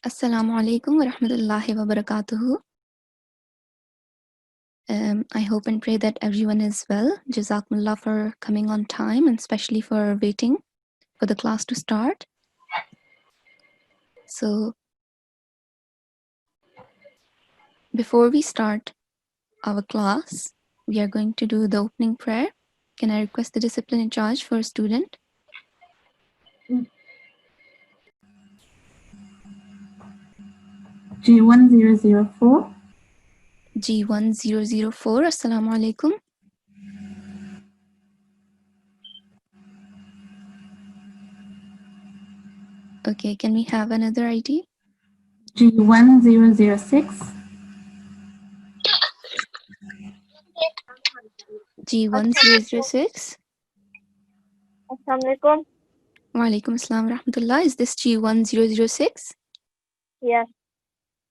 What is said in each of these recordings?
Assalamu alaikum wa rahmatullahi wa barakatuhu. I hope and pray that everyone is well. Jazakumullah for coming on time and especially for waiting for the class to start. So, before we start our class, we are going to do the opening prayer. Can I request the discipline in charge for a student? G1004. G1004. Assalamu alaikum. Okay, can we have another ID? G1006. G1006. Assalamualaikum. Wa alaikum assalam wa rahmatullah. Is this G1006? Yes,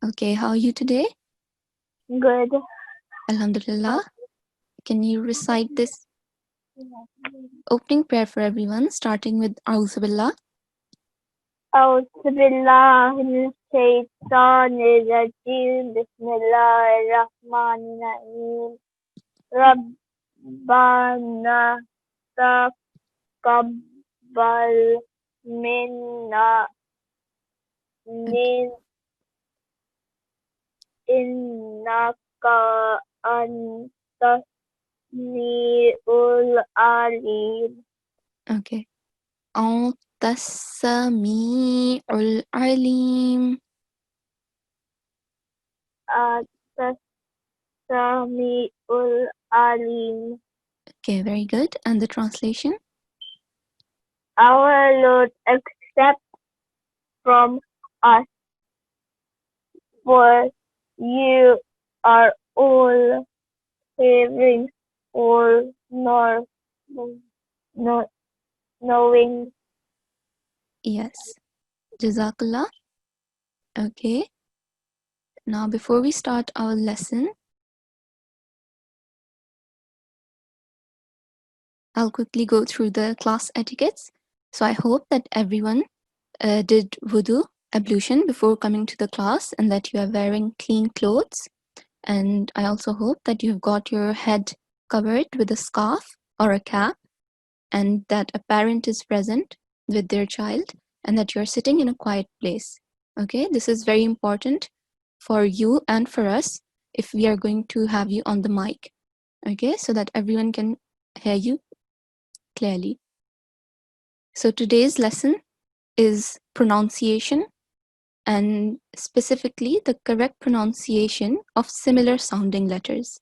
Okay, how are you today? good. Alhamdulillah. Can you recite this opening prayer for everyone, starting with A'udhu Billah? أعوذ بالله من الشيطان الرجيم بسم الله الرحمن الرحيم ربنا تقبل منا من إنك أنت السميع العليم. Okay. Sami'ul Alim. Sami'ul Alim. Okay, very good. And the translation? Our Lord, accept from us, for you are all hearing, all knowing. Yes. Jazakallah. Okay. Now, before we start our lesson, I'll quickly go through the class etiquettes. So I hope that everyone did wudu, ablution, before coming to the class and that you are wearing clean clothes. And I also hope that you've got your head covered with a scarf or a cap and that a parent is present with their child and that you're sitting in a quiet place. Okay, this is very important for you and for us if we are going to have you on the mic. Okay, so that everyone can hear you clearly. So today's lesson is pronunciation and specifically the correct pronunciation of similar sounding letters.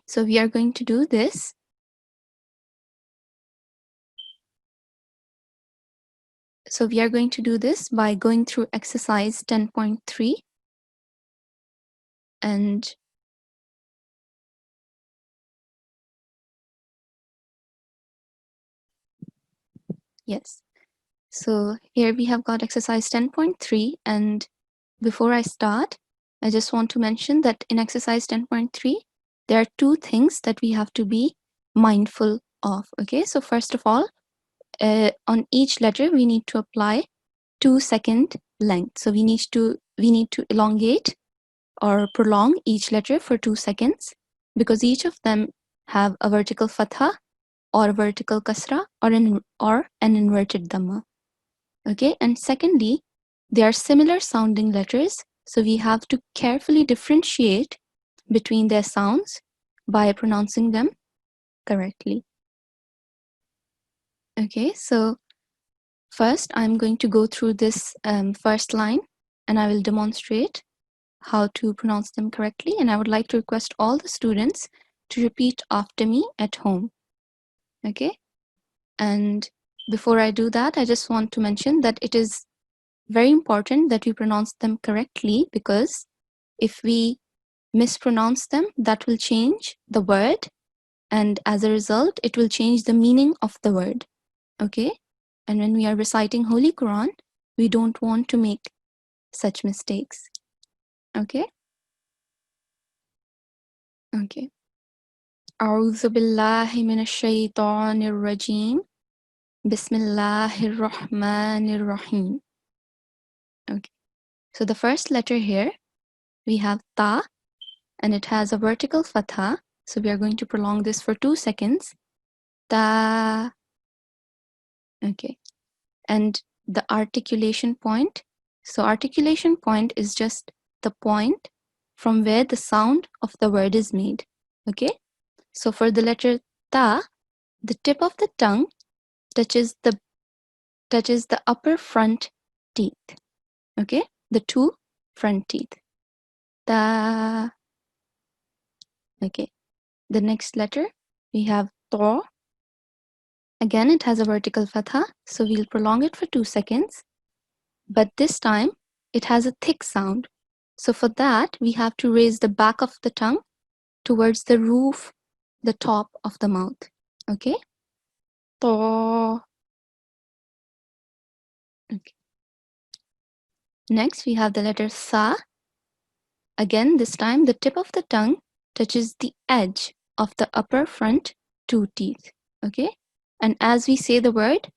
So we are going to do this by going through exercise 10.3 and yes. So here we have got exercise 10.3 and before I start, I just want to mention that in exercise 10.3, there are two things that we have to be mindful of. Okay, so first of all, on each letter, we need to apply 2-second length. So we need to elongate or prolong each letter for 2 seconds because each of them have a vertical fatha or a vertical kasra or an inverted dhamma. Okay, and secondly, they are similar sounding letters, so we have to carefully differentiate between their sounds by pronouncing them correctly. Okay, so first I'm going to go through this first line and I will demonstrate how to pronounce them correctly, and I would like to request all the students to repeat after me at home. Okay, and before I do that, I just want to mention that it is very important that we pronounce them correctly because if we mispronounce them, that will change the word and as a result, it will change the meaning of the word. Okay, and when we are reciting Holy Quran, we don't want to make such mistakes. Okay. Okay. أعوذ بالله من الشيطان الرجيم بسم الله الرحمن الرحيم. Okay. So the first letter here, we have ta, and it has a vertical fatha. So we are going to prolong this for 2 seconds. Ta. Okay. And the articulation point. So articulation point is just the point from where the sound of the word is made. Okay. So for the letter ta, the tip of the tongue touches the upper front teeth. Okay. The 2 front teeth. Ta. Okay. The next letter, we have to. Again, it has a vertical fatha, so we'll prolong it for 2 seconds. But this time, it has a thick sound. So for that, we have to raise the back of the tongue towards the roof, the top of the mouth. Okay? To. Okay. Next, we have the letter sa. Again, this time, the tip of the tongue touches the edge of the upper front 2 teeth. Okay? And as we say the word,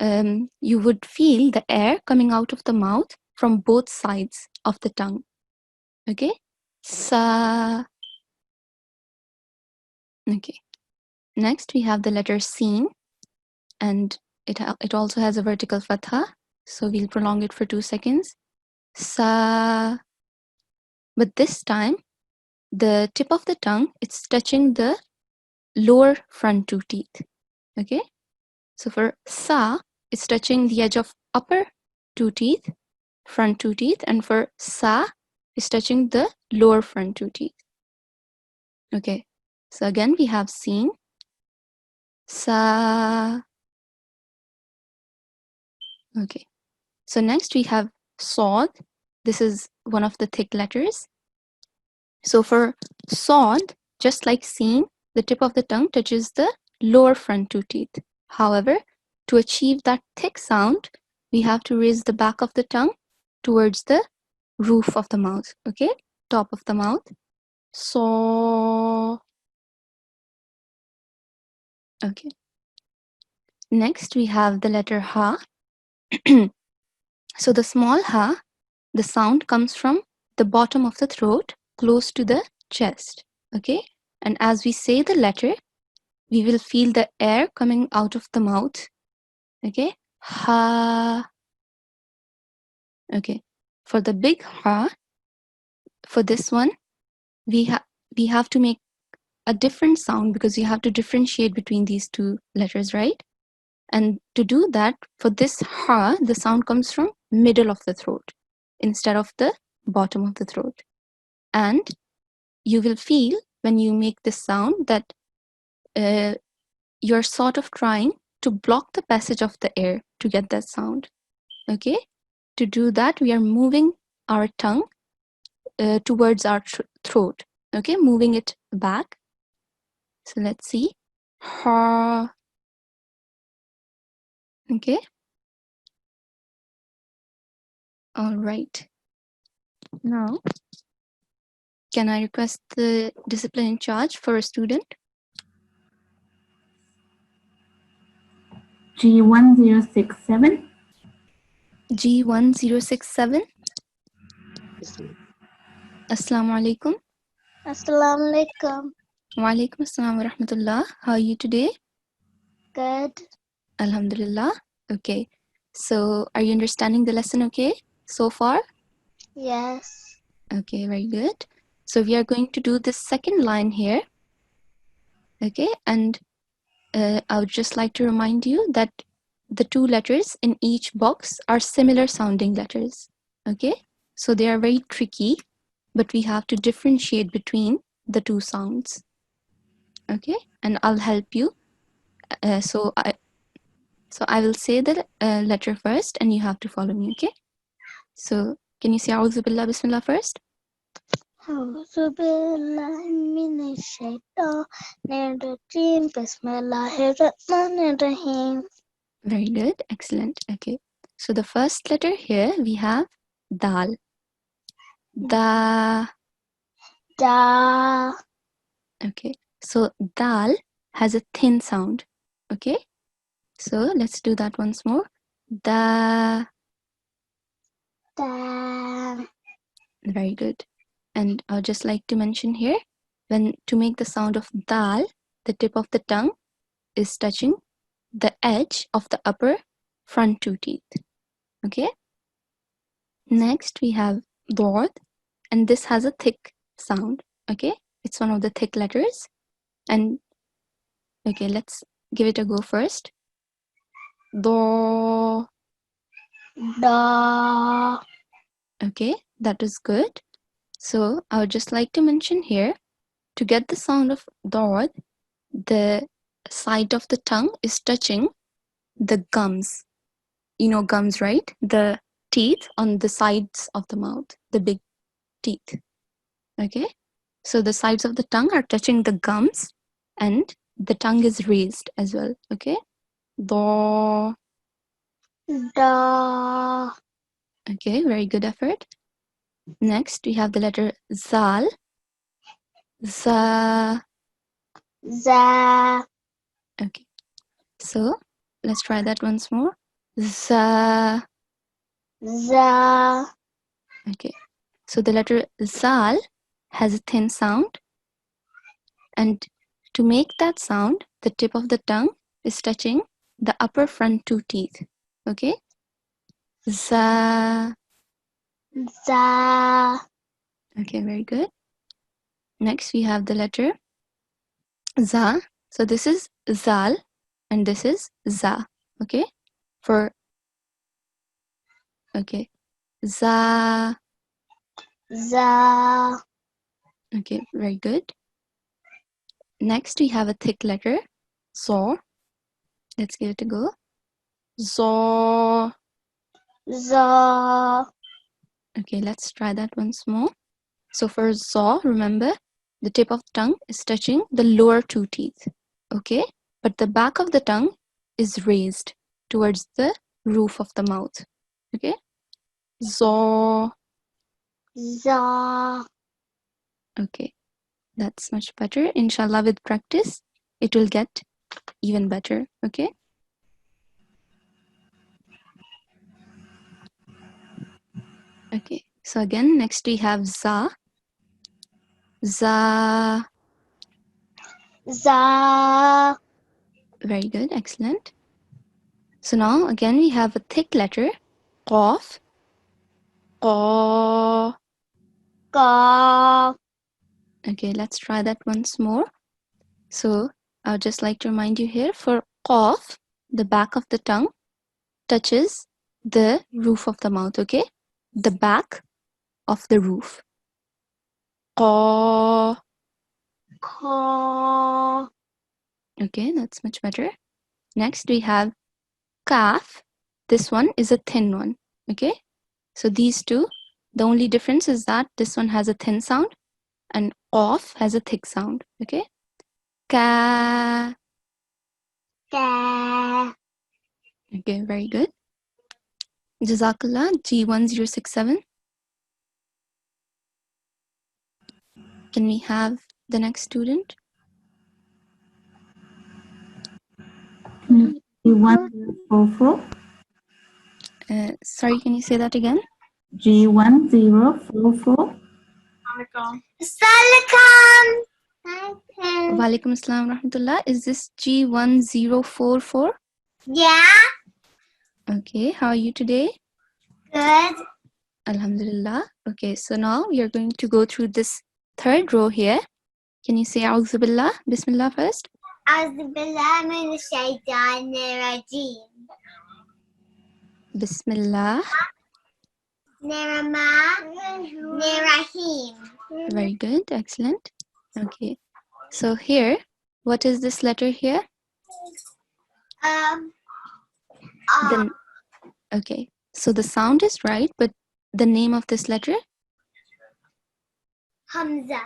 you would feel the air coming out of the mouth from both sides of the tongue. Okay? Sa. Okay. Next, we have the letter sin, and it also has a vertical fatha, so we'll prolong it for 2 seconds. Sa. But this time, the tip of the tongue, it's touching the lower front 2 teeth. Okay? So for sa, it's touching the edge of upper 2 teeth, front 2 teeth, and for sa, it's touching the lower front 2 teeth. Okay, so again we have seen sa. Okay, so next we have sod. This is one of the thick letters. So for sod, just like seen, the tip of the tongue touches the lower front 2 teeth. However, to achieve that thick sound, we have to raise the back of the tongue towards the roof of the mouth. Okay, top of the mouth. So. Okay. Next, we have the letter ha. So the small ha, the sound comes from the bottom of the throat, close to the chest. Okay. And as we say the letter, we will feel the air coming out of the mouth. Okay. Ha. Okay. For the big ha, for this one, we have to make a different sound because you have to differentiate between these 2 letters, right? And to do that, for this ha, the sound comes from middle of the throat instead of the bottom of the throat. And you will feel when you make this sound that you're sort of trying to block the passage of the air to get that sound. Okay? To do that, we are moving our tongue towards our throat. Okay? Moving it back. So let's see. Ha. Okay? All right. Now, can I request the discipline in charge for a student? G1067. G1067. Assalamu alaikum. Assalamu alaikum. Wa alaikum assalam wa rahmatullah. How are you today? Good. Alhamdulillah. Okay. So, are you understanding the lesson okay so far? Yes. Okay, very good. So, we are going to do this second line here. Okay, and I would just like to remind you that the 2 letters in each box are similar sounding letters. Okay, so they are very tricky, but we have to differentiate between the 2 sounds. Okay, and I'll help you. So I will say the letter first, and you have to follow me. Okay. So can you say A'udhu Billah Bismillah first? A'udhu billahi minash shaitanir rajim. Bismillahir rahmanir rahim. Very good. Excellent. Okay. So the first letter here we have dal. Da. Da. Okay. So dal has a thin sound. Okay. So let's do that once more. Da. Da. Very good. And I would just like to mention here, to make the sound of dal, the tip of the tongue is touching the edge of the upper front two teeth. Okay. Next we have dod, and this has a thick sound. Okay, it's one of the thick letters. And okay, let's give it a go first. Do. Da. Okay, that is good. So I would just like to mention here, to get the sound of dod, the side of the tongue is touching the gums. You know gums, right? The teeth on the sides of the mouth, the big teeth. Okay, so the sides of the tongue are touching the gums, and the tongue is raised as well. Okay, do. Da. Okay, very good effort. Next we have the letter zal. Za. Za. Okay, so let's try that once more. Za. Za. Okay, so the letter zal has a thin sound, and to make that sound, the tip of the tongue is touching the upper front two teeth. Okay, za. Za. Okay, very good. Next we have the letter za. So this is zal, and this is za. Okay, for okay, za. Za. Okay, very good. Next we have a thick letter zo. Let's give it a go. Zo. Za. Okay, let's try that once more. So for zo, remember, the tip of the tongue is touching the lower two teeth. Okay, but the back of the tongue is raised towards the roof of the mouth. Okay, zo. Za. Okay, that's much better. Inshallah, with practice, it will get even better. Okay. Okay, so again, next we have za. Za. Za. Very good, excellent. So now again we have a thick letter, qaf. Qa. Ka. Okay, let's try that once more. So I would just like to remind you here, for qaf, the back of the tongue touches the roof of the mouth. Okay, the back of the roof. Qa. Ka. Okay, that's much better. Next we have kaf. This one is a thin one. Okay, so these two, the only difference is that this one has a thin sound and qaf has a thick sound. Okay, ka. Ka. Okay, very good. Jazakallah. G1067. Can we have the next student? G1044. Sorry, can you say that again? G1044. Assalamualaikum. Walaikum assalam rahmatullah. Is this G1044? Yeah. Okay, how are you today? Good. Alhamdulillah. Okay, so now we are going to go through this third row here. Can you say A'udhu Billah, Bismillah first? Auzubillah minash shaitanir rajim. Bismillah. Nirrahim. Very good, excellent. Okay, so here, what is this letter here? Then, okay, so the sound is right, but the name of this letter? Hamza.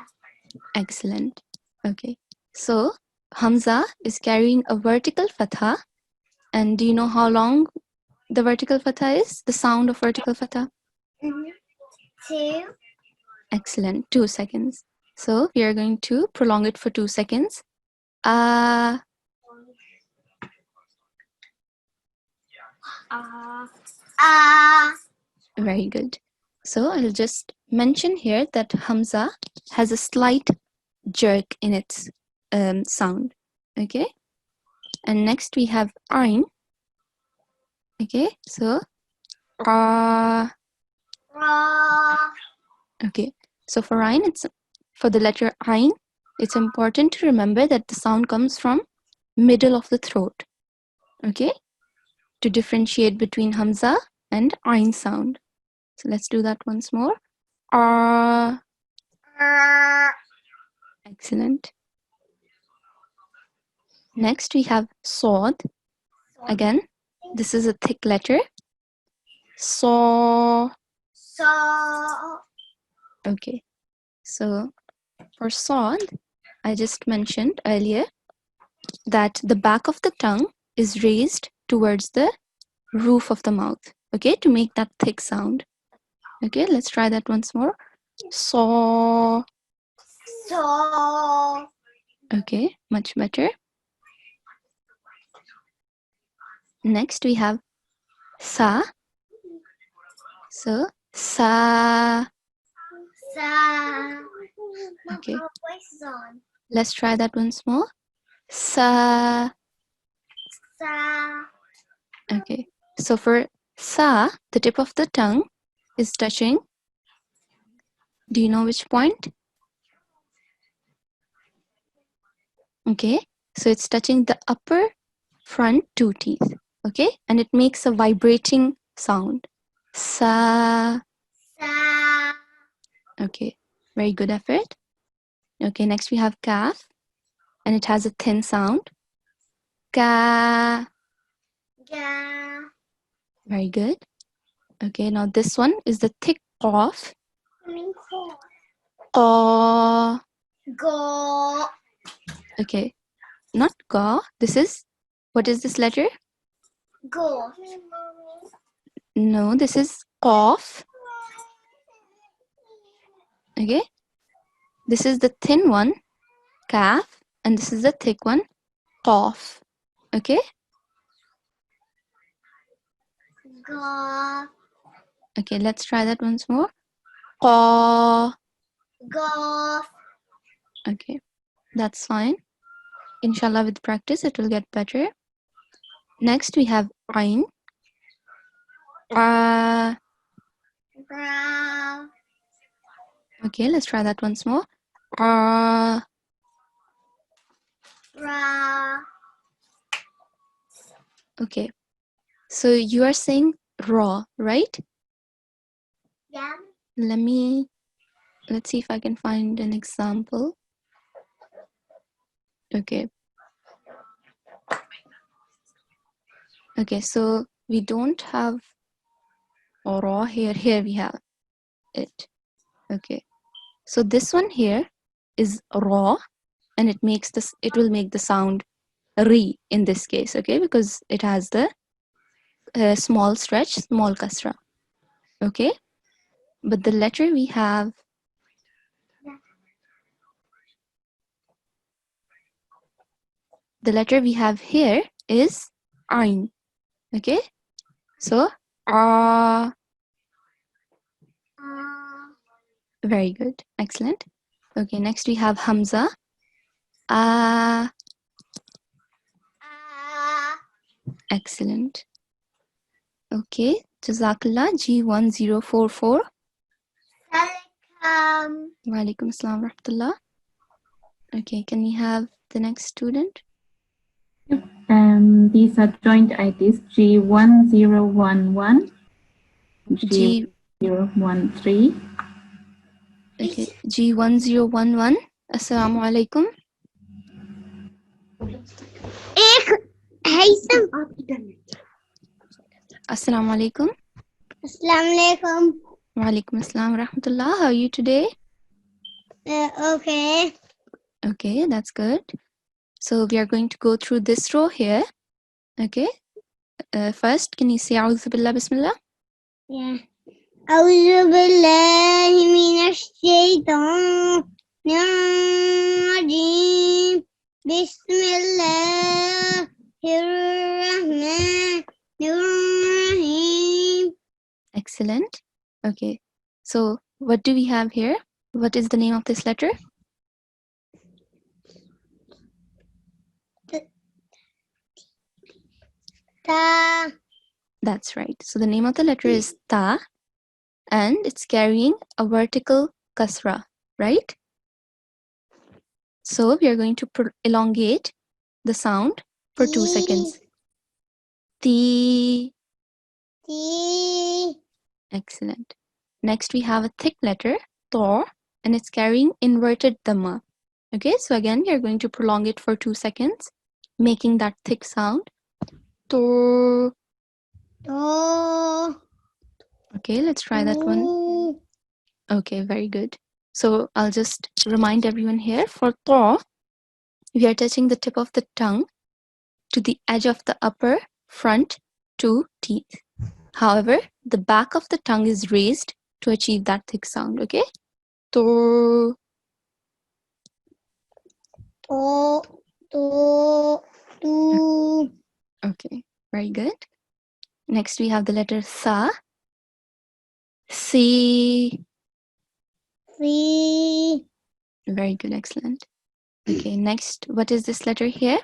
Excellent. Okay, so Hamza is carrying a vertical fatha. And do you know how long the vertical fatha is? The sound of vertical fatha? 2. Excellent. 2 seconds. So we are going to prolong it for 2 seconds. Ah. Very good. So I'll just mention here that Hamza has a slight jerk in its sound. Okay. And next we have Ain. Okay. So Ra. okay. So for Ain, it's for the letter Ain, it's important to remember that the sound comes from middle of the throat. Okay. To differentiate between Hamza and Ain sound. So let's do that once more. Ra. Excellent. Next we have Sod. Again, this is a thick letter. So. So. Okay. So for Sod, I just mentioned earlier that the back of the tongue is raised towards the roof of the mouth. Okay, to make that thick sound. Okay, let's try that once more. So. So. Okay, much better. Next we have Sa. So Sa. Sa. Okay. Our voice is on. Let's try that once more. Sa. Sa. Okay. So for Sa, the tip of the tongue is touching. Do you know which point? Okay. So it's touching the upper front two teeth. Okay. And it makes a vibrating sound. Sa. Sa. Okay. Very good effort. Okay. Next we have Kaf. And it has a thin sound. Ka. Ga. Very good. Okay. Now this one is the thick Qaf. Qa. Go. Okay. Not Ga. This is, what is this letter? Go. No, this is Qaf. Okay. This is the thin one, Kaf. And this is the thick one, Qaf. Okay. Go. Okay, let's try that once more. Qa. Go. Okay. That's fine. Inshallah, with practice, it will get better. Next, we have Ain. Ra. Ra. Okay, let's try that once more. Ra. Ra. Okay. So you are saying raw, right? Yeah. Let's see if I can find an example. Okay. Okay, so we don't have raw here. Here we have it. Okay. So this one here is raw, and it will make the sound ri in this case, okay, because it has the small stretch, small kasra. Okay. But the letter we have here is Ain. Okay. So very good. Excellent. Okay, next we have Hamza. Excellent. Okay. Jazakallah. G1044. Wa alaikum assalam wa rahmatullah. Okay, can we have the next student? These are joint IDs G1011, G013. Okay, G1011. Assalamu alaikum. Assalamu alaikum. Assalamu alaikum. Wa alaikum assalam wa rahmatullah. How are you today? Okay. Okay, that's good. So we are going to go through this row here. Okay. First, can you say A'udhu Billah Bismillah? Yeah. أعوذ بالله من الشيطان الرجيم بسم الله الرحمن الرحيم. Excellent. Okay. So what do we have here? What is the name of this letter? Ta. That's right. So the name of the letter is Ta, and it's carrying a vertical kasra, right? So we are going to elongate the sound for 2 seconds. Ti. Ti. Excellent. Next we have a thick letter, To, and it's carrying inverted dhamma. Okay, so again we are going to prolong it for 2 seconds, making that thick sound. To. To. Okay, let's try that one. Tu. Okay, very good. So I'll just remind everyone here, for To, we are touching the tip of the tongue to the edge of the upper front 2 teeth. However, the back of the tongue is raised to achieve that thick sound, okay? To. To. Tu. Tu. Okay, very good. Next we have the letter Sa. Si. Si. Very good, excellent. Okay, next, what is this letter here?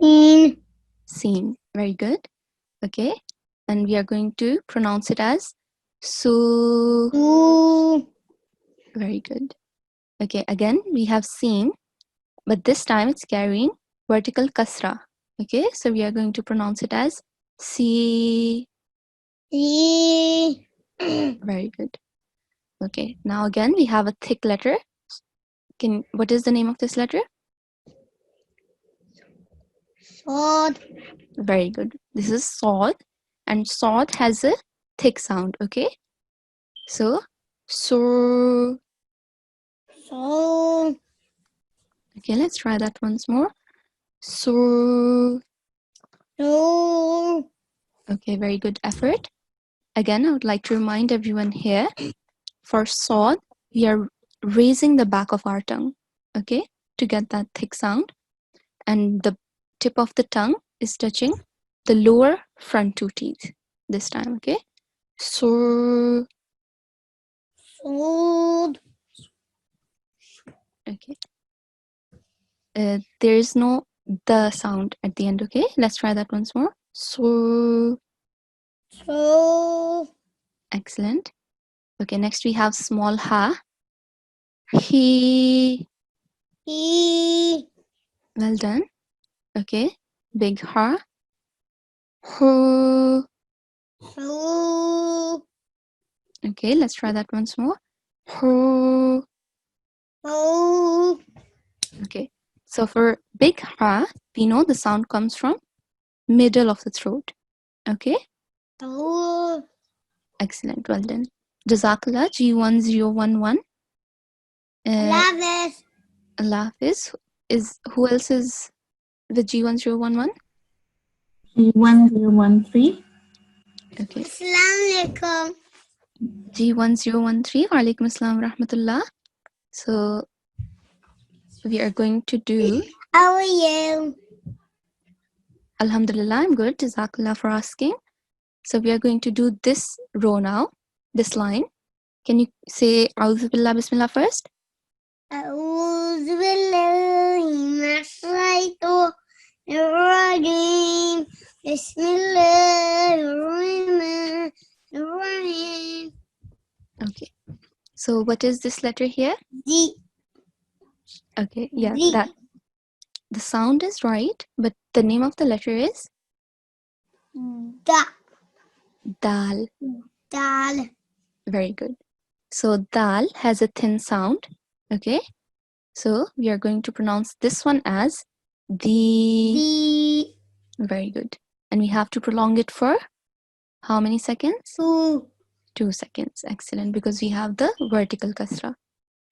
Sin. Sin. Very good. Okay, and we are going to pronounce it as Su. Tu. Very good. Okay, again, we have Sin, but this time it's carrying vertical kasra. Okay, so we are going to pronounce it as Si. Si. Very good. Okay, now again, we have a thick letter. What is the name of this letter? Sod. Very good. This is Sod, and Sod has a thick sound, okay? So, Sur. So. Okay, let's try that once more. Sur. So. Okay, very good effort. Again, I would like to remind everyone here, for Sod, we are raising the back of our tongue, okay, to get that thick sound. And the tip of the tongue is touching the lower front 2 teeth this time, okay? Sur. Sod. Okay. There is no the sound at the end, okay? Let's try that once more. Sur. So. Excellent. Okay, next we have small ha. He. He. Well done. Okay. Big ha. Hu. Who. Okay, let's try that once more. Hu. Who. Okay. So for big ha, we know the sound comes from middle of the throat. Okay. Who. Excellent. Well done. Jazakallah G1011. Lavis. Allah Hafiz. Who else is with G1011? G1013. Okay. Assalamualaikum. G1013. Walaikum assalam rahmatullah. So we are going to do How are you? Alhamdulillah, I'm good. Jazakallah for asking. So we are going to do this row now, this line. Can you say A'udhu Billah Bismillah first? أعوذ بالله من الشيطان الرجيم بسم الله الرحمن الرحيم. Okay. So what is this letter here? Z. Okay, yeah, Z. that the sound is right, but the name of the letter is Da. Dal. Dal. Very good. So Dal has a thin sound. Okay. So we are going to pronounce this one as the. D. Very good. And we have to prolong it for how many seconds? 2. 2 seconds. Excellent, because we have the vertical kasra.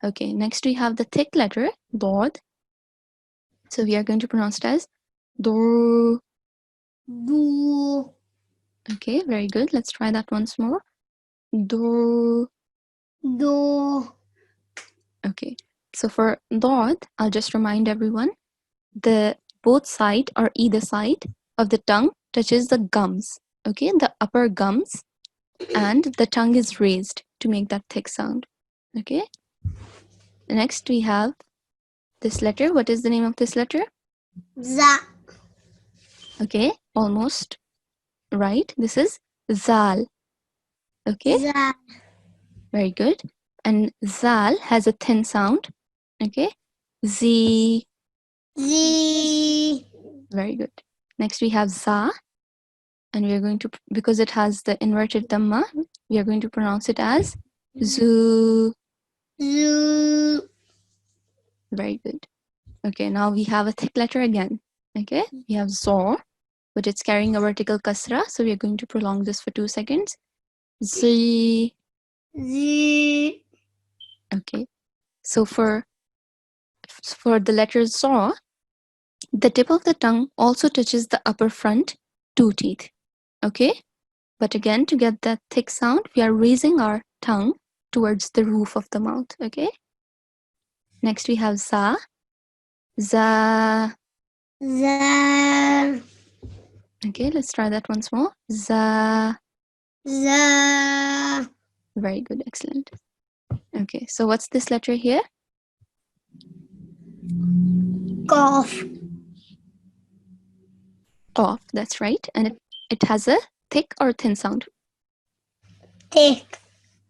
Okay, next we have the thick letter, Dod. So we are going to pronounce it as Do. Do. Okay, very good. Let's try that once more. Do. Do. Okay, so for Dod, I'll just remind everyone, the both side or either side of the tongue touches the gums, okay, the upper gums, and the tongue is raised to make that thick sound, okay. Next we have this letter. What is the name of this letter? Za. Okay, almost right. This is zal. Okay, Za. very good. And zal has a thin sound. Okay, z. Z. Very good. Next we have za, and we are going to, because it has the inverted dhamma, we are going to pronounce it as zu. Zu. Very good. Okay, now we have a thick letter again. Okay, we have zo, but it's carrying a vertical kasra, so we are going to prolong this for 2 seconds. Z. Z. Okay, so for the letter zo, the tip of the tongue also touches the upper front 2 teeth. Okay, but again, to get that thick sound, we are raising our tongue towards the roof of the mouth. Okay, next we have za. Za. Za. Okay, let's try that once more. Za. Za. Very good, excellent. Okay, so what's this letter here? Cough. Qaf, that's right. And it has a thick or thin sound. Thick.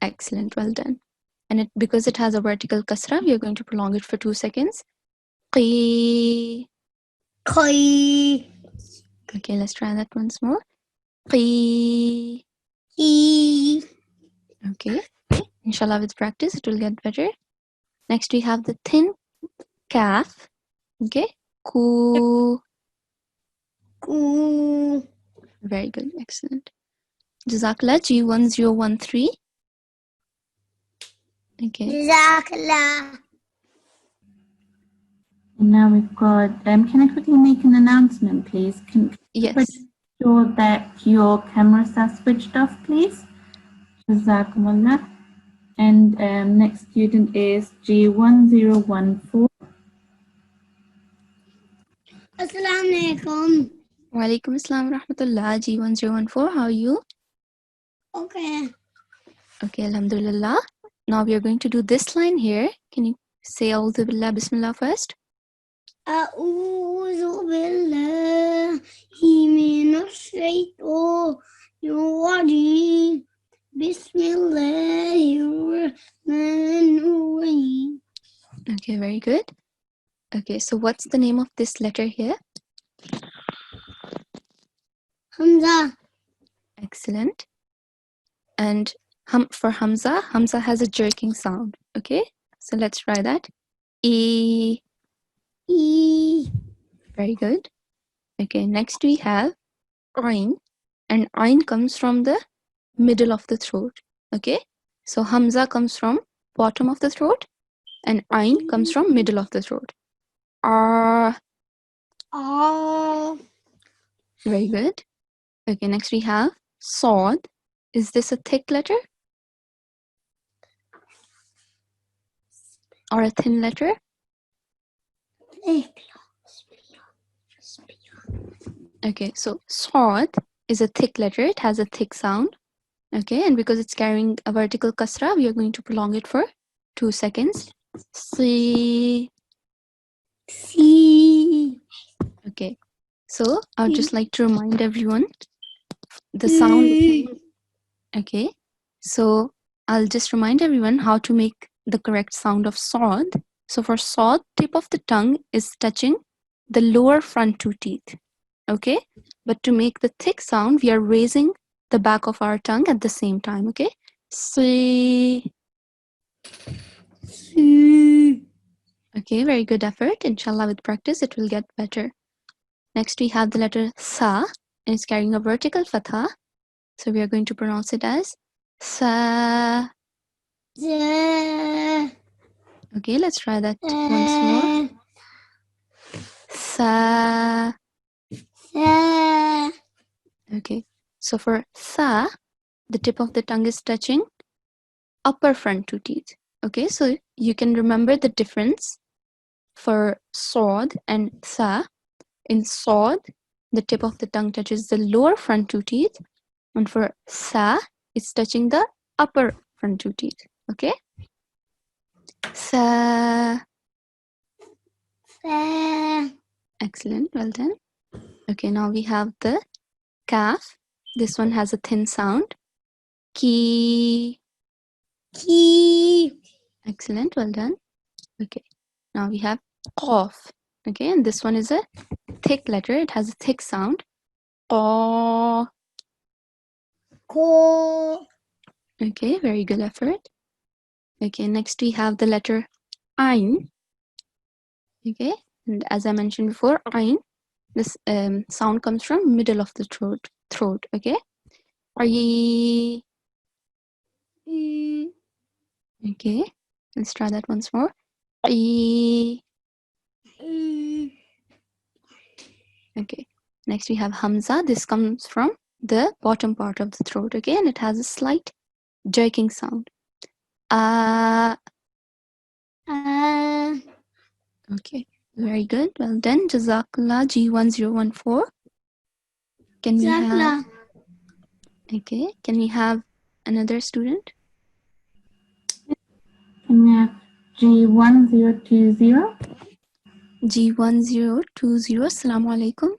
Excellent, well done. And because it has a vertical kasra, we are going to prolong it for 2 seconds. Qi. Koi. Okay, let's try that once more. Qi. E. Okay, inshallah with practice it will get better. Next we have the thin kaf. Okay, ku. Ku. Very good, excellent. Jazakallah, G1013. Okay, Jazakallah. And now we've got, can I quickly make an announcement, please? Can yes. you sure that your cameras are switched off, please? Jazakumullah. And next student is G1014. Assalamu alaikum. Walaikum assalam rahmatullah. G1014, how are you? Okay. Okay, alhamdulillah. Now we are going to do this line here. Can you say A'udhu Billah Bismillah first? أعوذ بالله من الشيطان الرجيم بسم الله الرحمن الرحيم. Okay, very good. Okay, so what's the name of this letter here? Hamza. Excellent. And for Hamza, Hamza has a jerking sound. Okay, so let's try that. E. E. Very good. Okay, next we have Ain, and Ain comes from the middle of the throat. Okay, so Hamza comes from bottom of the throat, and Ain comes from middle of the throat. Ah. Ah. Very good. Okay, next we have Sod. Is this a thick letter or a thin letter? Okay, so Sod is a thick letter. It has a thick sound. Okay, and because it's carrying a vertical kasra, we are going to prolong it for 2 seconds. Si. C. Okay, so I would just like to remind everyone the sound. Okay, so I'll just remind everyone how to make the correct sound of Sod. So for Sod, tip of the tongue is touching the lower front 2 teeth. Okay, but to make the thick sound, we are raising the back of our tongue at the same time. Okay, Si. C. Okay, very good effort. Inshallah, with practice, it will get better. Next, we have the letter Sa, and it's carrying a vertical fatha. So we are going to pronounce it as Sa. Z. Okay, let's try that once more. Sa. Sa. Okay, so for Sa, the tip of the tongue is touching upper front 2 teeth. Okay, so you can remember the difference for Sod and Sa. In Sod, the tip of the tongue touches the lower front two teeth. And for sa, it's touching the upper front two teeth. Okay? Sa. Excellent. Well done. Okay, now we have the kaf. This one has a thin sound. Ki. Excellent. Well done. Okay. Now we have qaf. Okay, and this one is a thick letter. It has a thick sound. Qa. Okay, very good effort. Okay, next we have the letter ain. Okay, and as I mentioned before, ain, this sound comes from middle of the throat. Okay, Ay. Okay, let's try that once more. Ay. Okay, next we have Hamza. This comes from the bottom part of the throat. Okay, and it has a slight jerking sound. Okay, very good. Well done. Jazakallah G1014. Can we have? Okay, can we have another student? Can we have G1020? G1020. Assalamu alaikum.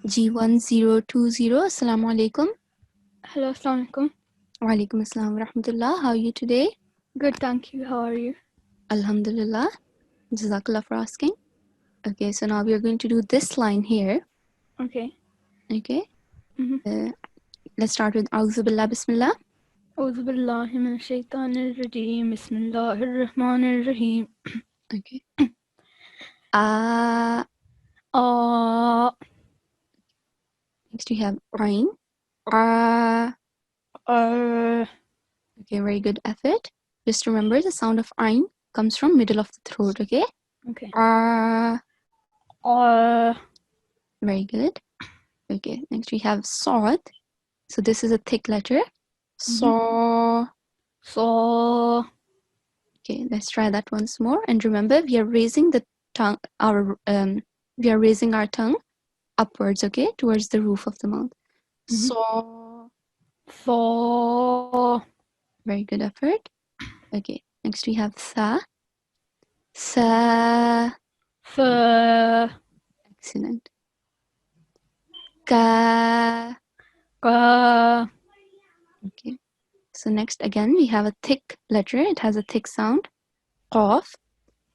G1020. Assalamu alaikum. Hello, assalamu alaikum. Wa alaikum assalam wa rahmatullah. How are you today? Good, thank you. How are you? Alhamdulillah. Jazakallah for asking. Okay, so now we are going to do this line here. Okay. Okay. Let's start with A'udhu Billah Bismillah. A'udhu billahi minash shaitanir rajeem. Bismillahir rahmanir rahim. Okay. Next we have Ain. Okay, very good effort. Just remember the sound of Ain comes from middle of the throat, okay? Okay. Very good. Okay, next we have Sa'd. So this is a thick letter. Sa. Okay, let's try that once more. And remember, we are raising the tongue, we are raising our tongue upwards, okay, towards the roof of the mouth. Sa. Very good effort. Okay, next we have Sa. Sa. Excellent. Ka. Okay. So next again we have a thick letter. It has a thick sound. Qaf.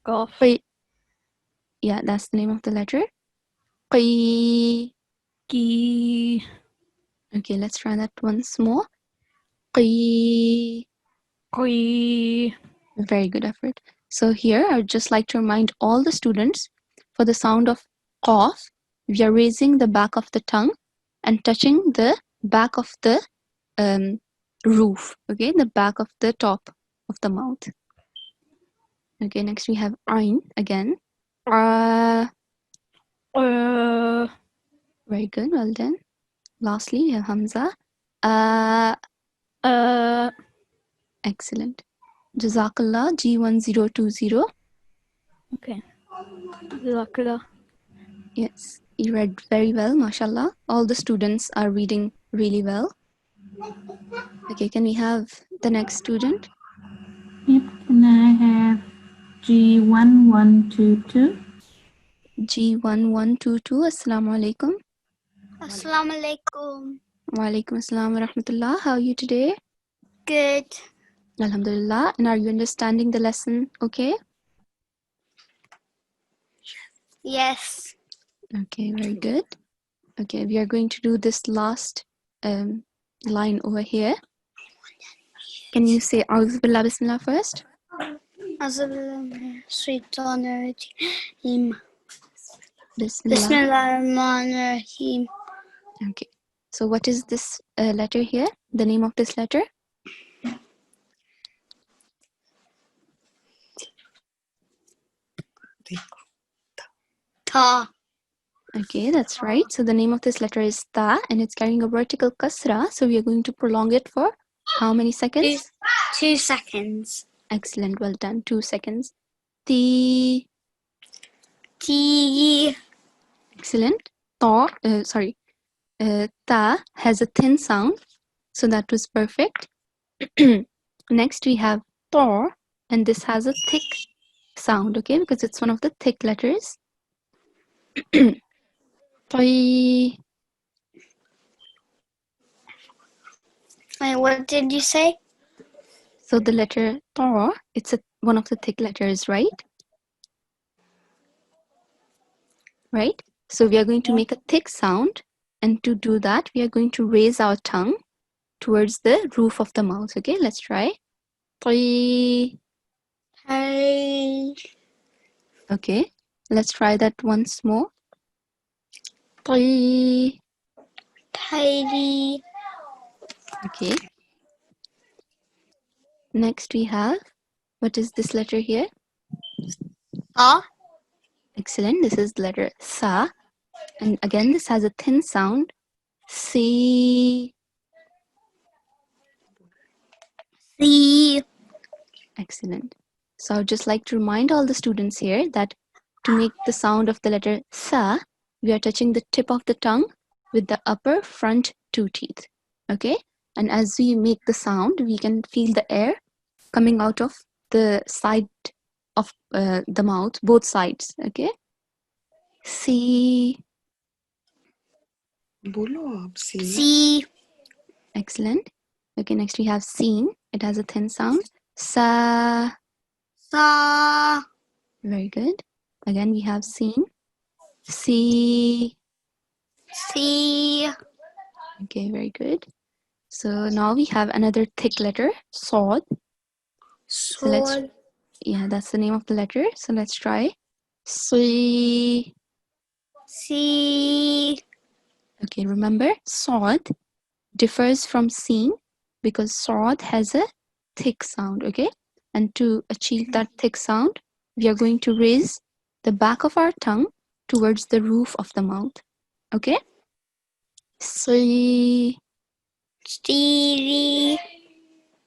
Qi. Yeah, that's the name of the letter. Qi. Okay, let's try that once more. Qi. Very good effort. So here I would just like to remind all the students, for the sound of qaf, we are raising the back of the tongue and touching the back of the roof, okay, the back of the top of the mouth. Okay, next we have Ain again. Very good, well done. Lastly, we have Hamza. Excellent. Jazakallah G1020. Okay. Jazakallah. Yes, you read very well, mashallah. All the students are reading really well. Okay, can we have the next student? Yep, can I have G1122? G1122. Assalamu alaikum. Assalamu alaikum. Wa alaikum assalam wa rahmatullah. How are you today? Good. Alhamdulillah. And are you understanding the lesson okay? Yes. Okay, very good. Okay, we are going to do this last line over here. Can you say A'udhu Billah Bismillah first? Bismillahirrahmanirrahim. Bismillah. Bismillahirrahmanirrahim. Okay. So what is this letter here? The name of this letter? Ta. Okay, that's right. So the name of this letter is Ta, and it's carrying a vertical kasra. So we are going to prolong it for how many seconds? 2 seconds. Excellent. Well done. 2 seconds. Ti. T. Excellent. Ta, ta has a thin sound, so that was perfect. Next we have tor, and this has a thick sound, okay, because it's one of the thick letters. Toi. Wait, what did you say? So the letter tor, it's one of the thick letters, right? Right? So we are going to make a thick sound, and to do that, we are going to raise our tongue towards the roof of the mouth, okay? Let's try. Toi. Hey. Okay, let's try that once more. Toi. Tidy. Okay. Next we have, what is this letter here? Ah. Excellent. This is the letter sa. And again, this has a thin sound. Si. C. Excellent. So I would just like to remind all the students here that to make the sound of the letter sa, we are touching the tip of the tongue with the upper front two teeth. Okay? And as we make the sound, we can feel the air coming out of the side of the mouth, both sides. Okay? Si. C. Excellent. Okay, next we have seen. It has a thin sound. Sa. Sa. Very good. Again, we have seen. Si. C. Okay, very good. So now we have another thick letter, sod. So let's, Sword. yeah, that's the name of the letter. So let's try. Si. C. Okay, remember, sod differs from seen because sod has a thick sound, okay? And to achieve that thick sound, we are going to raise the back of our tongue towards the roof of the mouth, okay? Si. Stevie.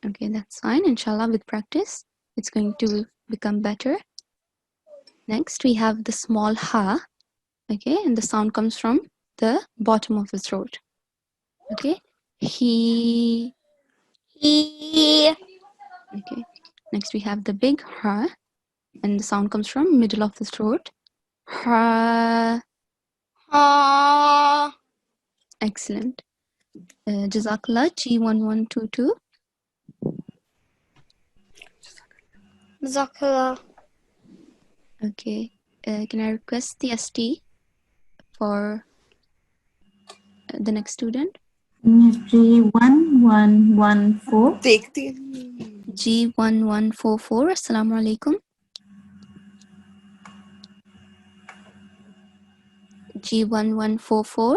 Okay, that's fine. Inshallah, with practice, it's going to become better. Next, we have the small ha, okay? And the sound comes from the bottom of the throat, okay? He. E. Okay. Next, we have the big ha, and the sound comes from middle of the throat. Ha. Ha. Excellent. Jazakallah, G1122. Zakala. Okay. Can I request the ST for the next student? G1114. G1144. Assalamu alaikum. G1144.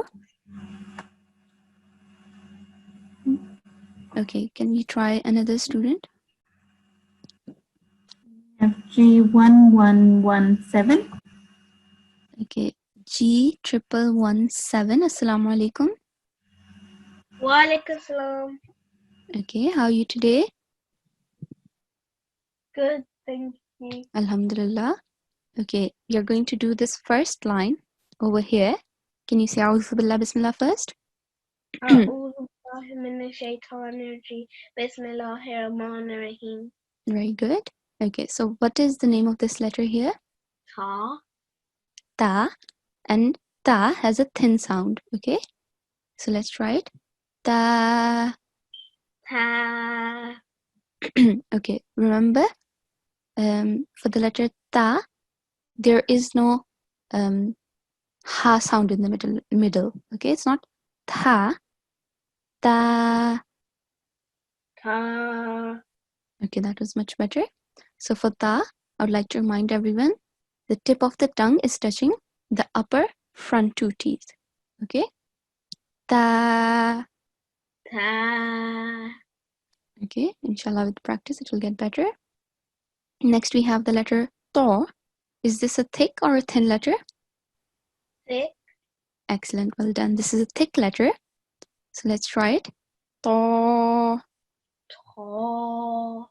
Okay, can we try another student? G1117. Okay, G1117. Assalamu alaikum. Walaikum salam. Okay, how are you today? Good, thank you. Alhamdulillah. Okay, we are going to do this first line over here. Can you say A'udhu Billah Bismillah first? أعوذ بالله من الشيطان الرجيم بسم الله الرحمن الرحيم. Very good. Okay, so what is the name of this letter here? Ta. Ta. And ta has a thin sound. Okay, so let's try it. Ta. Ta. Okay, remember, for the letter ta, there is no ha sound in the middle. Okay, it's not tha, ta. Ta. Okay, that was much better. So for ta, I would like to remind everyone, the tip of the tongue is touching the upper front two teeth. Okay, ta. Ta. Okay, inshallah with practice it will get better. Next we have the letter to. Is this a thick or a thin letter? Thick. Excellent, well done. This is a thick letter. So let's try it. To. Ta.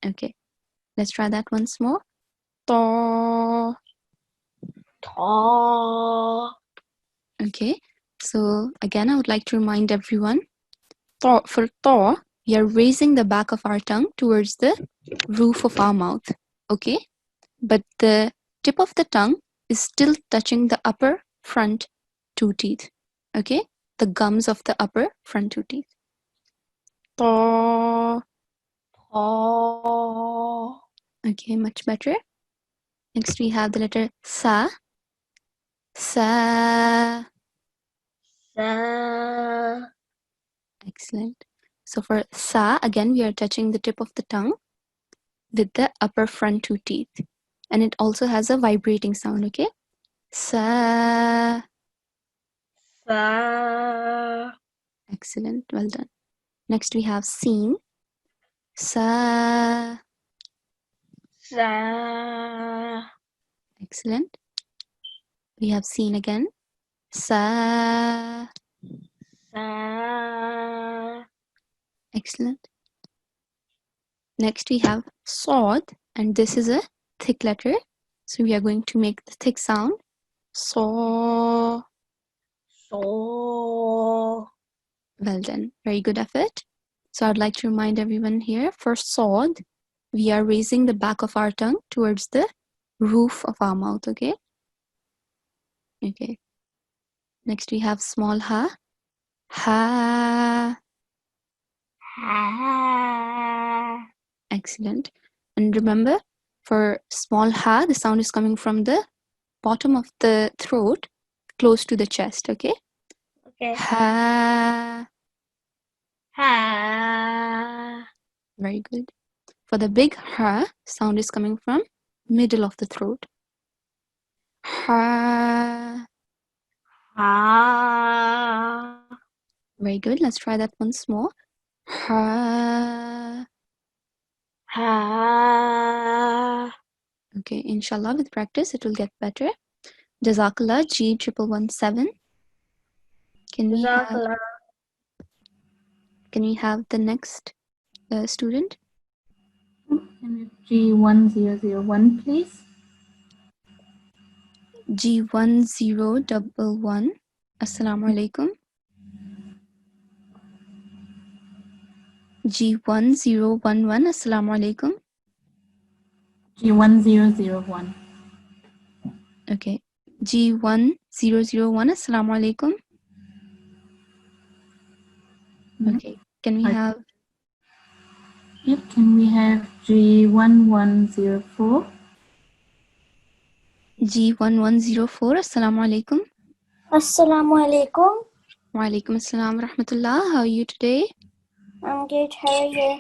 Okay, let's try that once more. To. Ta. Okay, so again, I would like to remind everyone, for ta, we are raising the back of our tongue towards the roof of our mouth, okay? But the tip of the tongue is still touching the upper front two teeth, okay? The gums of the upper front two teeth. Ta. Ta. Okay, much better. Next, we have the letter sa. Sa. Sa. Excellent. So for sa, again, we are touching the tip of the tongue with the upper front two teeth. And it also has a vibrating sound, okay? Sa. Sa. Excellent, well done. Next, we have seen. Sa. Sa. Excellent. We have seen again. Sa. Sa. Excellent. Next, we have sod, and this is a thick letter. So we are going to make the thick sound. So. So. Well done. Very good effort. So I'd like to remind everyone here, for sod, we are raising the back of our tongue towards the roof of our mouth, okay? Okay. Next, we have small ha. Ha. Ha. Excellent. And remember, for small ha, the sound is coming from the bottom of the throat, close to the chest, okay? Okay. Ha. Ha. Very good. For the big ha, sound is coming from middle of the throat. Ha. Ha. Very good. Let's try that once more. Ha. Ha. Okay, inshallah, with practice, it will get better. Jazakallah, G117. Can we have the next student? G1001, please. G1011. Assalamu alaikum. G1011. Assalamu alaikum. G1001. Okay. G1001. Assalamu alaikum. Okay. Can we have? Yep. Can we have G1104? G1104. Assalamu alaikum. Assalamu alaikum. Wa alaikum assalam wa rahmatullah. How are you today? I'm good. How are you?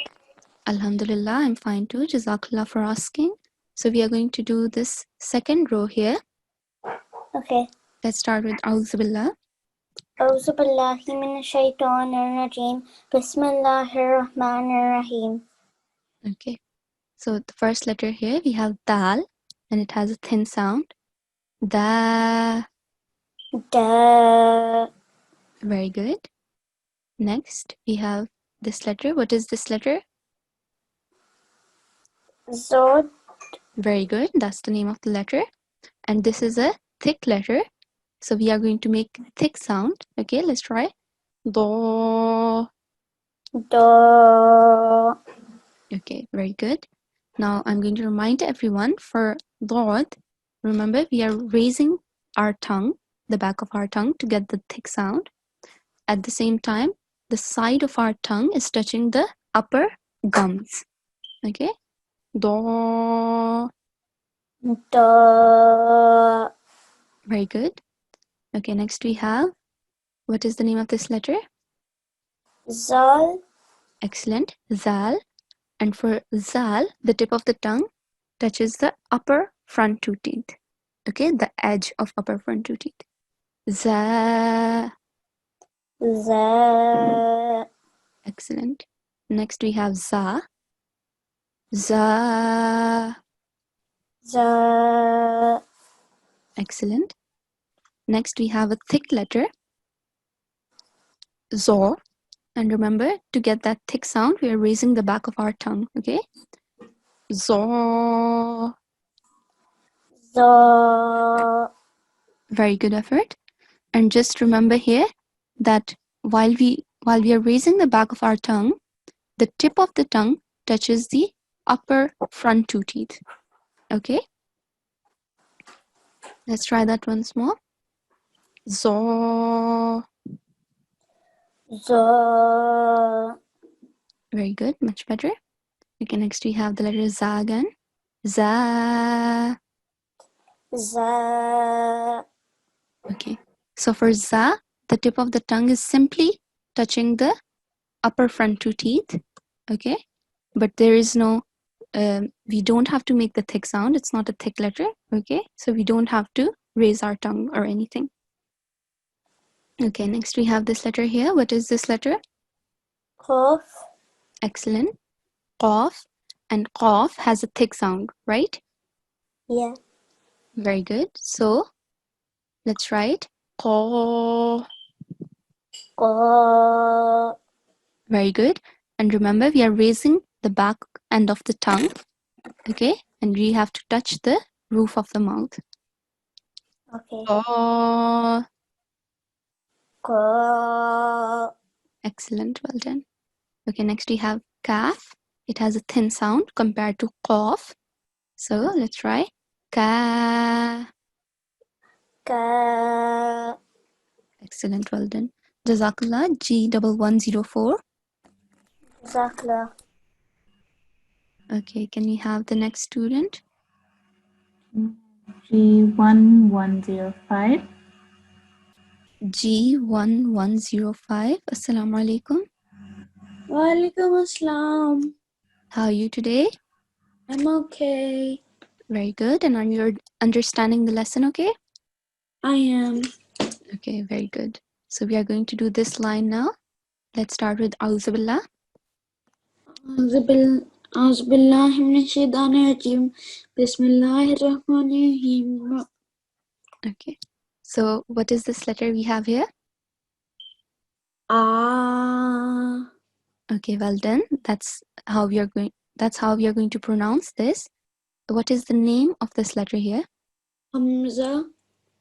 Alhamdulillah, I'm fine too. Jazakallah for asking. So we are going to do this second row here. Okay. Let's start with A'udhu Billah. A'udhu billahi minash shaitanir rajeem. Bismillahir rahmanir rahim. Okay. So the first letter here we have dal, and it has a thin sound. Da. Da. Very good. Next we have this letter. What is this letter? Zod. Very good. That's the name of the letter. And this is a thick letter. So we are going to make thick sound. Okay, let's try. Do. Do. Okay, very good. Now I'm going to remind everyone, for dod, remember we are raising our tongue, the back of our tongue, to get the thick sound. At the same time, the side of our tongue is touching the upper gums. Okay? Do. Do. Very good. Okay, next we have, what is the name of this letter? Zal. Excellent. Zal. And for zal, the tip of the tongue touches the upper front two teeth. Okay, the edge of upper front two teeth. Za. Za. Excellent. Next we have za. Za. Za. Excellent. Next we have a thick letter. Zo. And remember, to get that thick sound, we are raising the back of our tongue. Okay? Zo. Zo. Very good effort. And just remember here that while we are raising the back of our tongue, the tip of the tongue touches the upper front two teeth. Okay? Let's try that once more. Zo. Zo. Very good, much better. Okay, next we have the letter za again. Za. Za. Okay. So for za, the tip of the tongue is simply touching the upper front two teeth. Okay? But there is no, we don't have to make the thick sound. It's not a thick letter. Okay? So we don't have to raise our tongue or anything. Okay, next we have this letter here. What is this letter? Qaf. Excellent. Qaf. And qaf has a thick sound, right? Yeah. Very good. So let's write qa. Qa. Very good. And remember, we are raising the back end of the tongue. Okay? And we have to touch the roof of the mouth. Okay. Qa. Qa. Excellent. Well done. Okay, next we have kaf. It has a thin sound compared to qaf. So let's try ka. Ka. Excellent. Well done. Jazakallah. G1104. Jazakallah. Okay, can we have the next student? G1105. G1105. Assalamu alaikum. Walaikum assalam. How are you today? I'm okay. Very good. And are you understanding the lesson okay? I am. Okay, very good. So we are going to do this line now. Let's start with A'udhu Billah. A'udhu billahi minash shaitanir rajim. Bismillahir rahmanir rahim. Okay. So what is this letter we have here? Ah. Okay, well done. That's how we are going to pronounce this. What is the name of this letter here? Hamza.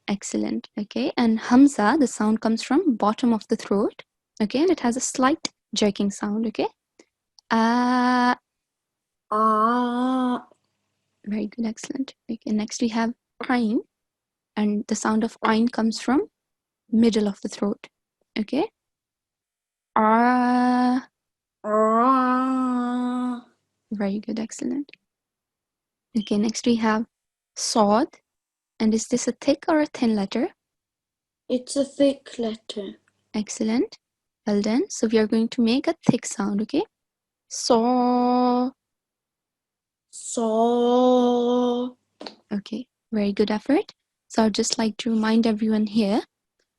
Excellent. Okay, and Hamza, the sound comes from bottom of the throat. Okay, and it has a slight jerking sound. Okay. Ah. Ah. Very good. Excellent. Okay, next we have Ain, and the sound of Ain comes from middle of the throat. Okay. Ah. Ah. Very good. Excellent. Okay, next we have Sod. And is this a thick or a thin letter? It's a thick letter. Excellent. Well done. So we are going to make a thick sound, okay? So. So. Okay, very good effort. So I'd just like to remind everyone here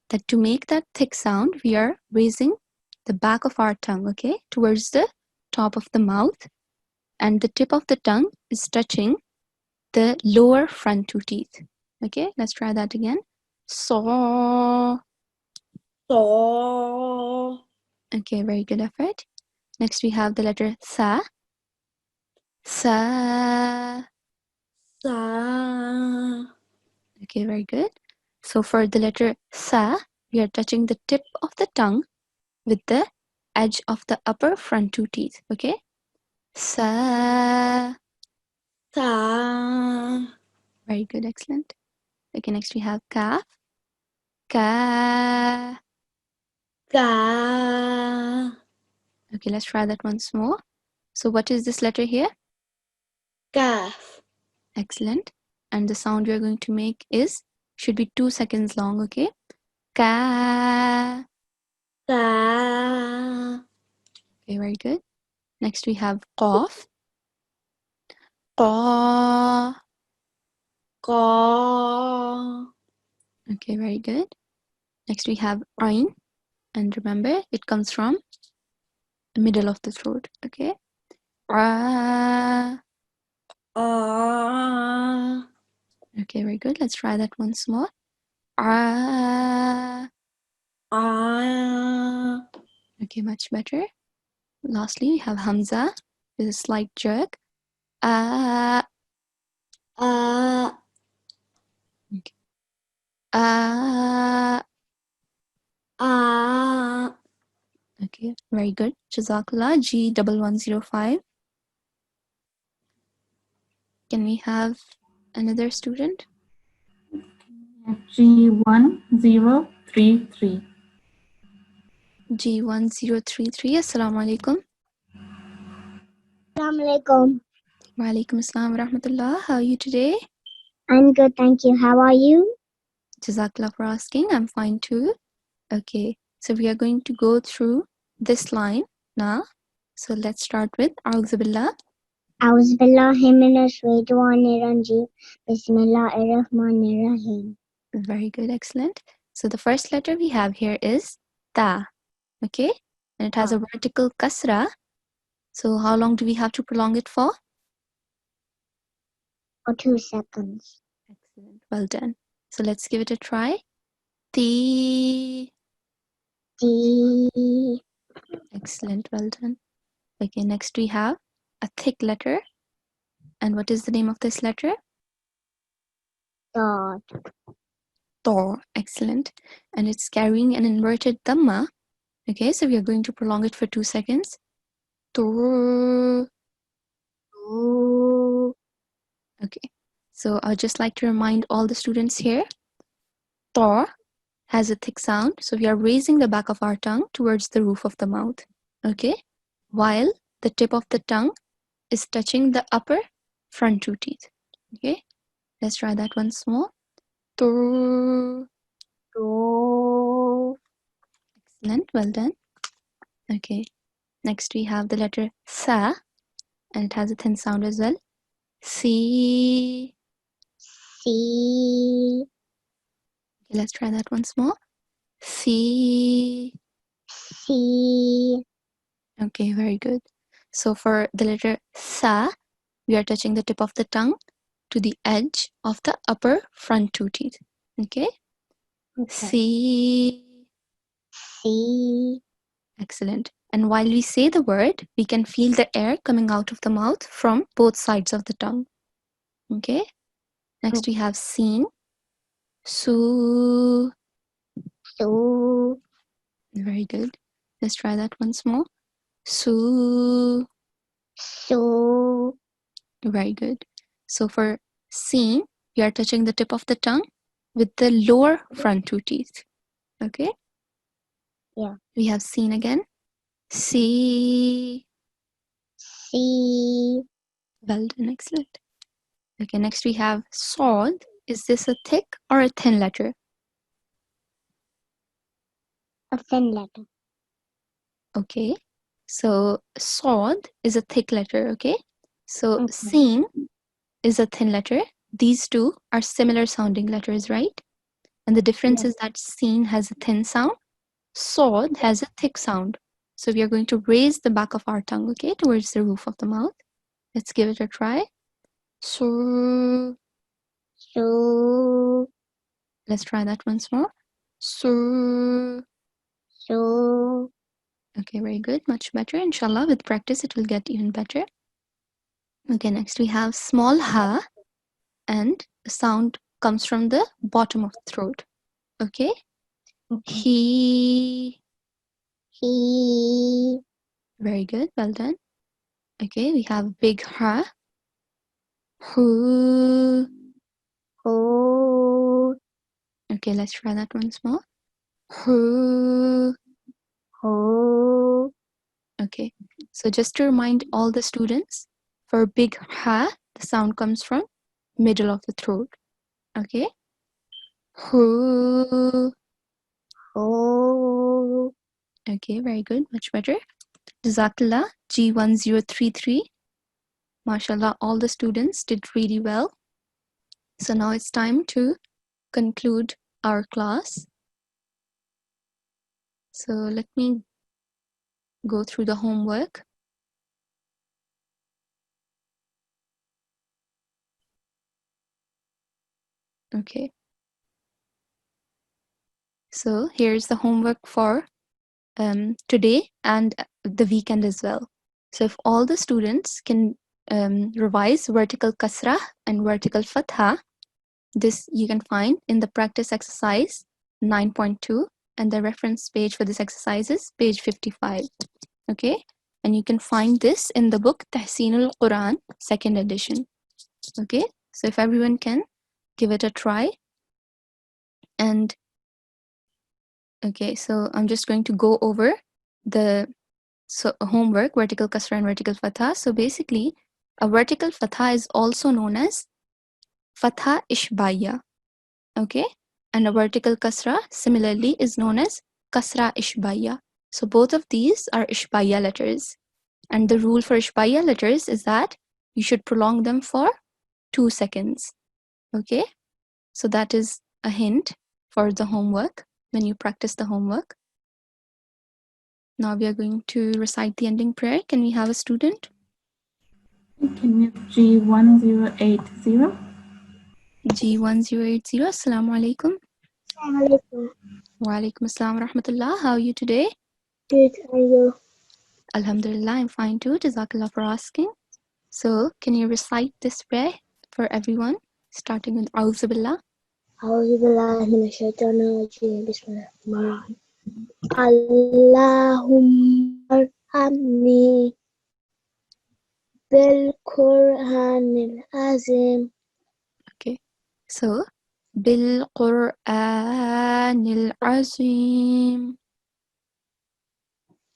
that to make that thick sound, we are raising the back of our tongue, okay, towards the top of the mouth. And the tip of the tongue is touching the lower front two teeth. Okay, let's try that again. So. So. Okay, very good effort. Next we have the letter Sa. Sa. Sa. Okay, very good. So for the letter Sa, we are touching the tip of the tongue with the edge of the upper front two teeth. Okay? Sa. Sa. Very good, excellent. Okay, next we have Kaf. Ka. Ka. Okay, let's try that once more. So what is this letter here? Kaf. Excellent. And the sound we are going to make should be 2 seconds long, okay? Ka. Ka. Okay, very good. Next we have Qaf. Qa. Ka. Okay, very good. Next we have Ain. And remember, it comes from the middle of the throat, okay? Ra. Ah. Okay, very good. Let's try that once more. Ra. Ah. Okay, much better. Lastly, we have Hamza with a slight jerk. Ah. Ah. Okay. Ah. Ah. Okay, very good. Jazakallah. G1105. Can we have another student? G1033. G1033. Assalamu alaikum. Assalamu alaikum. Wa alaikum assalam wa rahmatullah. How are you today? I'm good, thank you. How are you? Jazakallah for asking. I'm fine too. Okay, so we are going to go through this line now. So let's start with A'udhu Billah. A'udhu billahi minash shaitanir rajim. Bismillahir-Rahmanir-Rahim. Very good, excellent. So the first letter we have here is Ta. Okay, and it has a vertical kasra. So how long do we have to prolong it for? For 2 seconds. Excellent, well done. So let's give it a try. Ti. D. Excellent, well done. Okay, next we have a thick letter. And what is the name of this letter? Dot. To. Excellent. And it's carrying an inverted dhamma. Okay, so we are going to prolong it for 2 seconds. To. Ooh. Okay, so I'd just like to remind all the students here, to has a thick sound, so we are raising the back of our tongue towards the roof of the mouth, okay? While the tip of the tongue is touching the upper front 2 teeth, okay? Let's try that once more. To. Do. Excellent, well done. Okay, next we have the letter Sa, and it has a thin sound as well. Si. C. Okay, let's try that once more. Si. C. Okay, very good. So for the letter Sa, we are touching the tip of the tongue to the edge of the upper front 2 teeth. Okay? Si. C. Excellent. And while we say the word, we can feel the air coming out of the mouth from both sides of the tongue. Okay? Next we have Sin. Su. Su. Very good. Let's try that once more. Su. Su. Very good. So for Sin, we are touching the tip of the tongue with the lower front 2 teeth. Okay? Yeah. We have Sin again. Si. C. Well done, excellent. Okay, next we have Sod. Is this a thick or a thin letter? A thin letter. Okay. So Sod is a thick letter, okay? So Okay. Sin is a thin letter. These two are similar sounding letters, right? And the difference is that Sin has a thin sound, Sod has a thick sound. So we are going to raise the back of our tongue, okay, towards the roof of the mouth. Let's give it a try. Sur. Su. Let's try that once more. Sur. Su. Okay, very good. Much better. Inshallah, with practice, it will get even better. Okay, next we have small ha, and the sound comes from the bottom of the throat. Okay? He. He. Very good. Well done. Okay, we have big ha. Hu. Who. Okay, let's try that once more. Hu. Who. Okay, so just to remind all the students, for big ha, the sound comes from middle of the throat. Okay? Hu. Who. Okay, very good, much better. Jazakallah, G1033. MashaAllah, all the students did really well. So now it's time to conclude our class. So let me go through the homework. Okay. So here's the homework for today and the weekend as well. So if all the students can revise vertical kasrah and vertical fatha, This you can find in the practice exercise 9.2, and the reference page for this exercise is page 55. Okay, and you can find this in the book Talimul-Quran, 2nd edition. Okay, so if everyone can give it a try. And okay, so I'm just going to go over the homework, vertical kasra and vertical fatha. So basically, a vertical fatha is also known as fatha ishbaya. Okay, and a vertical kasra similarly is known as kasra ishbaya. So both of these are ishbaya letters. And the rule for ishbaya letters is that you should prolong them for 2 seconds. Okay, so that is a hint for the homework when you practice the homework. Now we are going to recite the ending prayer. Can we have a student? Can we have G1080? G1080. Assalamu alaikum. Assalamualaikum. Wa alaikum assalam wa rahmatullah. How are you today? Good, and you? Alhamdulillah, I'm fine too. Jazakallah for asking. So, can you recite this prayer for everyone, starting with A'udhu Billah? A'udzu billahi minasyaitonir rajim. Bismillahirrahmanirrahim. Allahumma arhamni bil-Qur'anil azim. Okay. So, Bil-Qur'anil azim.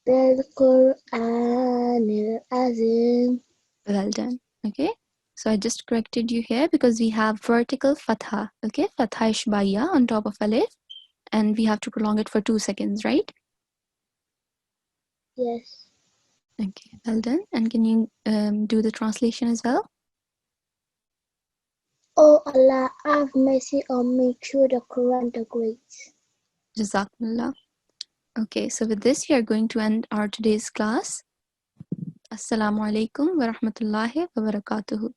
Bil-Qur'anil azim. Well done. Okay. So I just corrected you here because we have vertical fatha. Okay, fatha ishbaya on top of alif, and we have to prolong it for 2 seconds, right? Yes. Okay, well done. And can you do the translation as well? Oh Allah, have mercy on me through the Quran the Great. Jazakumullah. Okay, so with this, we are going to end our today's class. Assalamu alaikum wa rahmatullahi wa barakatuhu.